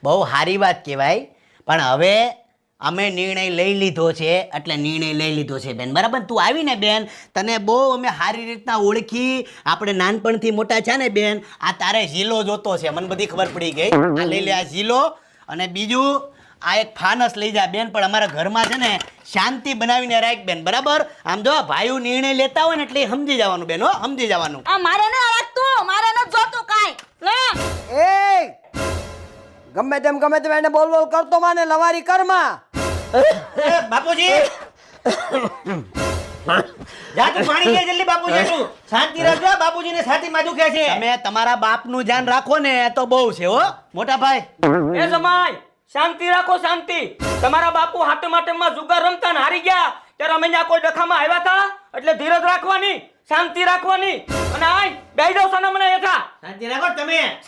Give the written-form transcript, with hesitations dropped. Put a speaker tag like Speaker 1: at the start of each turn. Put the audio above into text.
Speaker 1: બહુ સારી વાત કહેવાય, પણ હવે અમે નિર્ણય લઈ લીધો છે, એટલે નિર્ણય લઈ લીધો છે બેન, બરાબર? તું આવીને બેન, તને બહુ અમે સારી રીતના ઓળખી, આપણે નાનપણથી મોટા છે ને બેન, આ તારે ઝીલો જોતો છે, મને બધી ખબર પડી ગઈ. આ લઈ લે આ ઝીલો, અને બીજું આ એક ફાનસ લઈ જા બેન, પણ અમારા ઘરમાં છે ને શાંતિ બનાવીને રાખ બેન, બરાબર? આમ જો ભાઈઓ નિર્ણય લેતા હોય ને એટલે સમજી જવાનું બેન, હો, સમજી જવાનું.
Speaker 2: આ મારે ન રાખતું, મારે ન જોતું કાઈ. લે
Speaker 3: એ ગમે તેમ એને બોલ બોલ કરતો માને લવારી કરમાં.
Speaker 1: બાપુજી જા તું પાણી લે જલ્દી, બાપુજી તું શાંતિ રાખજો, બાપુજીને છાતીમાં દુખે છે. તમે તમારા બાપનું ધ્યાન રાખો ને તો બહુ છે હો મોટા ભાઈ.
Speaker 4: એ જમાઈ શાંતિ રાખો, શાંતિ. તમારા બાપુ હાટમાટમમાં જુગાર રમતા ને હારી ગયા ત્યારે અમે ત્યાં કોઈ ડખામાં આવ્યા હતા, એટલે ધીરજ રાખવાની, શાંતિ રાખવાની. અને આય બેહી જાવ સાના મને હેઠા.
Speaker 1: શાંતિ રાખો તમે.